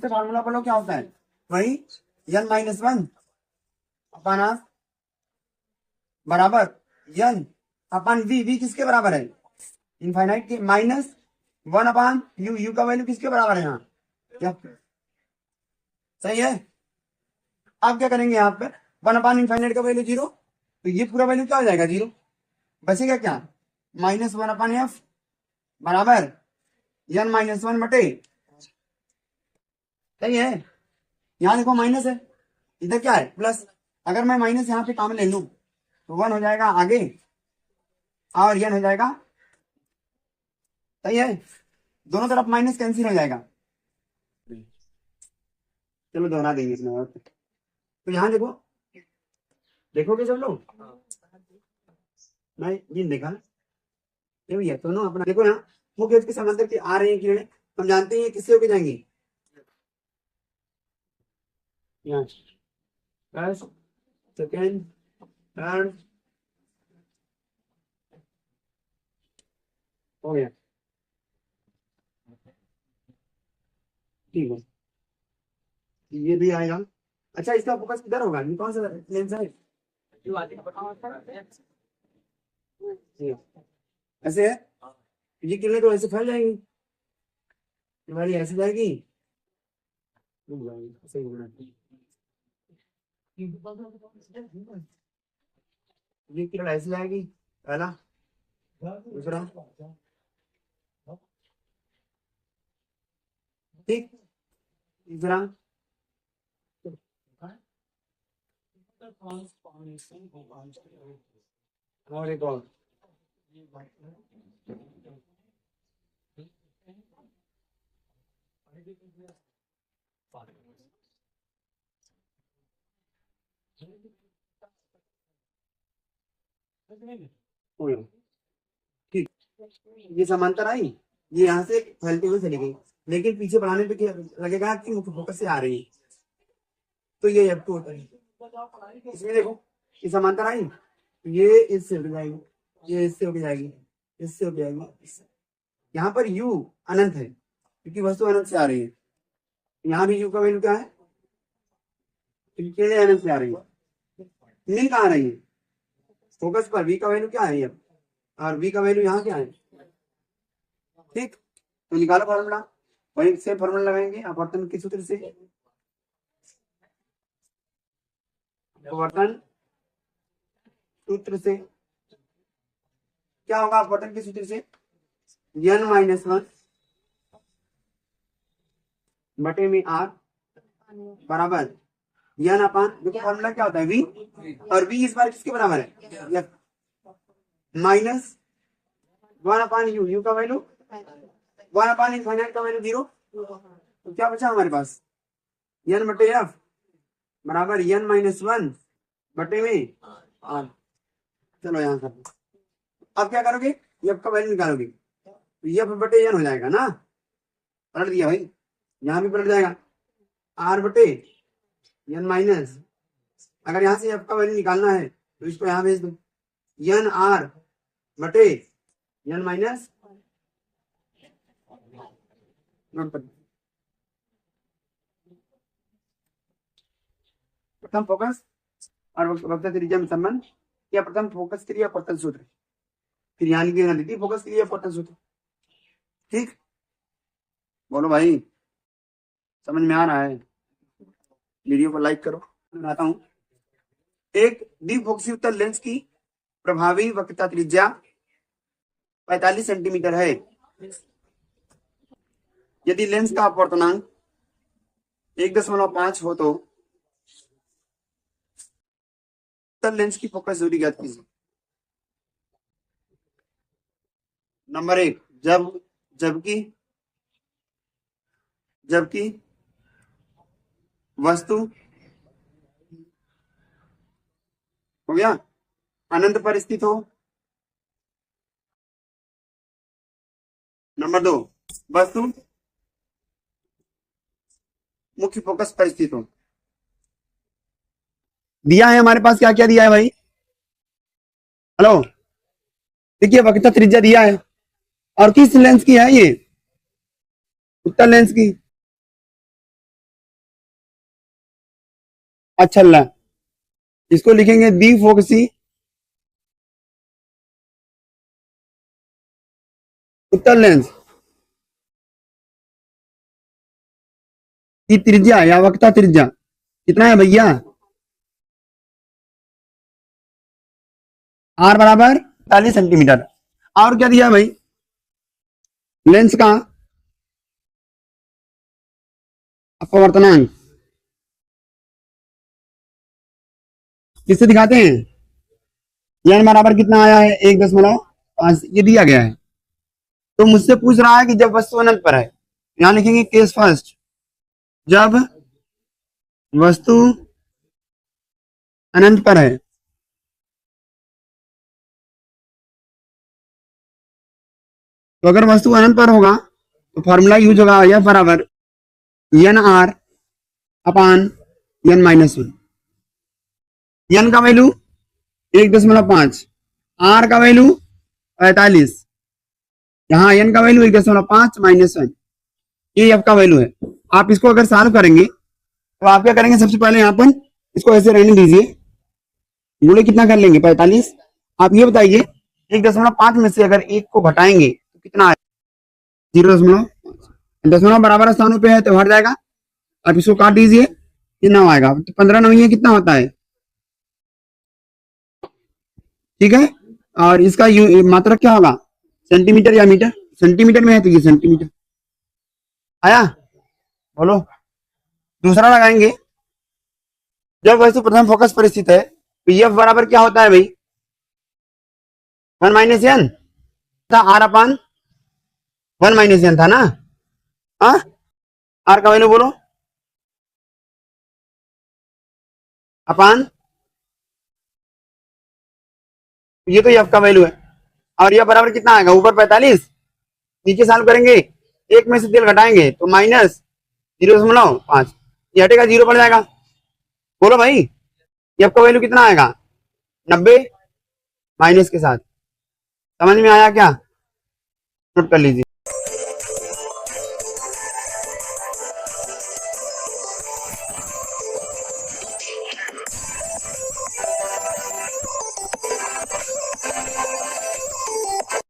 से फार्मूला पढ़ो क्या होता है, वही n माइनस वन अपन हाफ बराबर n अपन v किसके बराबर है, इनफाइनाइट के, माइनस वन अपान यू का वैल्यू किसके बराबर है यहाँ, क्या सही है। आप क्या करेंगे यहाँ पे, वन अपान इनफाइनाइट का वैल्यू जीरो, तो ये पूरा वैल्यू क्या हो जाएगा जीरो, बचेगा क्या, माइनस वन अपान एफ बराबर n माइनस वन बटे, सही है। यहाँ देखो माइनस है, इधर क्या है प्लस, अगर मैं माइनस यहाँ पे काम ले लूं तो वन हो जाएगा आगे और n हो जाएगा, सही है, दोनों तरफ माइनस कैंसिल हो जाएगा। चलो दोहरा देंगे इसमें और, तो यहाँ देखो, देखोगे सब लोग, मैं ये देखा ये भैया दोनों अपना देखो, यहाँ मुख्य के समांतर के आ रहे हैं किरणें, हम जानते हैं किससे होके जाएंगी, यहाँ फर्स्ट सेकेंड थर्ड हो गया, ठीक है, ये भी आएगा। अच्छा इसका फोकस किधर होगा, ये कौन सा लेंस है, ऐसे है, ये किरणें तो ऐसे फैल जाएंगी, तुम्हारी ऐसे जाएगी, सही होना, ये किरण ऐसे जाएगी पहला, दूसरा, ठीक, तीसरा, और एक और, ठीक, ये समांतर आई, ये यहाँ से फैलती हुई चली गई, लेकिन पीछे बढ़ाने पे क्या लगेगा कि मुख्य फोकस से आ रही है, तो ये F2 होता है। इसमें देखो ये समांतर आई, ये इससे उठ जाएगी, ये इससे उठ जाएगी, इससे उठ जाएगी, यहाँ पर u अनंत है क्योंकि वस्तु अनंत से आ रही है, यहाँ भी u का वैल्यू क्या है, क्योंकि अनंत से आ रही है, नहीं कहाँ आ रही है, फोकस पर v का वैल्यू क्या है अब, और v का वैल्यू यहाँ क्या है, ठीक, तो निकालो फॉर्मूला, वही से फॉर्मूला लगाएंगे अपवर्तन के सूत्र से, अपवर्तन सूत्र से क्या होगा, अपवर्तन के सूत्र से n माइनस वन बटे में r बराबर n अपान, देखो फॉर्मूला क्या होता है v, और v इस बार किसके बराबर है, माइनस वन अपान यू का वैल्यू वन अपान इनफाइनाइट का वैल्यू जीरो, तो क्या बचा हमारे पास n बटे f बराबर n माइनस वन बटे में r। चलो यहाँ कर, अब क्या करोगे, f का वैल्यू निकालोगे तो f बटे n हो जाएगा ना, पलट दिया भाई, यहाँ भी पलट जाएगा r बटे n माइनस, अगर यहाँ से f का वैल्यू निकालना है तो इसको यहाँ भेज दो, n r बटे n माइनस, प्रथम फोकस और वक्रता त्रिज्या में संबंध, या प्रथम फोकस के लिए अपवर्तन सूत्र, फिर यहाँ लिखेगा द्वितीय फोकस के लिए अपवर्तन सूत्र, ठीक, बोलो भाई समझ में आ रहा है, वीडियो को लाइक करो, बनाता हूँ। एक द्विफोकसी उत्तल लेंस की प्रभावी वक्रता त्रिज्या 45 सेंटीमीटर है, यदि लेंस का अपवर्तनांक 1.5 हो तो उत्तल लेंस की फोकस दूरी ज्ञात कीजिए। नंबर एक, जबकि वस्तु हो गया अनंत पर स्थित हो। नंबर दो, वस्तु मुख्य फोकस पर स्थित हो। दिया है हमारे पास, क्या क्या दिया है भाई, हेलो, देखिए वक्रता त्रिज्या दिया है, और किस लेंस की है ये, उत्तल लेंस की, अच्छा अल्लाह, इसको लिखेंगे बी फोकसी उत्तर लेंस की त्रिज्या या वक्रता त्रिज्या कितना है भैया? आर बराबर 40 सेंटीमीटर। और क्या दिया भाई? लेंस का अपवर्तनांक किससे दिखाते हैं? एन बराबर कितना आया है? 1.5, ये दिया गया है। तो मुझसे पूछ रहा है कि जब वस्तु अनंत पर है, यहां लिखेंगे केस फर्स्ट, जब वस्तु अनंत पर है तो अगर वस्तु अनंत पर होगा तो फॉर्मूला यूज होगा यह बराबर N R upon N minus one. N का वैल्यू 1.5, आर का वैल्यू 45, यहाँ एन का वैल्यू 1.5 माइनस वन, ये एफ का वैल्यू है। आप इसको अगर सॉल्व करेंगे तो आप क्या करेंगे? सबसे पहले यहाँ पर इसको ऐसे रहने दीजिए, गुणे कितना कर लेंगे? 45। आप ये बताइए 1.5 में से अगर एक को घटाएंगे तो कितना आएगा? 0.5। दशमलव बराबर स्थानों पे है तो हट जाएगा। आप इसको काट दीजिए, कितना आएगा? तो 15 9 कितना होता है? ठीक है। और इसका मात्रक क्या होगा? सेंटीमीटर या मीटर? सेंटीमीटर में है तो ये सेंटीमीटर आया। बोलो। दूसरा लगाएंगे, जब वस्तु प्रथम फोकस पर स्थित है तो एफ बराबर क्या होता है भाई? 1 माइनस एन था, आर अपान 1 माइनस एन था ना। हाँ, आर का वैल्यू बोलो, अपान ये तो एफ का वैल्यू है। और यह बराबर कितना आएगा? ऊपर 45, नीचे सॉल्व करेंगे, एक में से तेल घटाएंगे तो माइनस 0.5, ये हटेगा, 0 पड़ जाएगा। बोलो भाई, एफ का वैल्यू कितना आएगा? 90 माइनस के साथ। समझ में आया क्या? नोट कर लीजिए।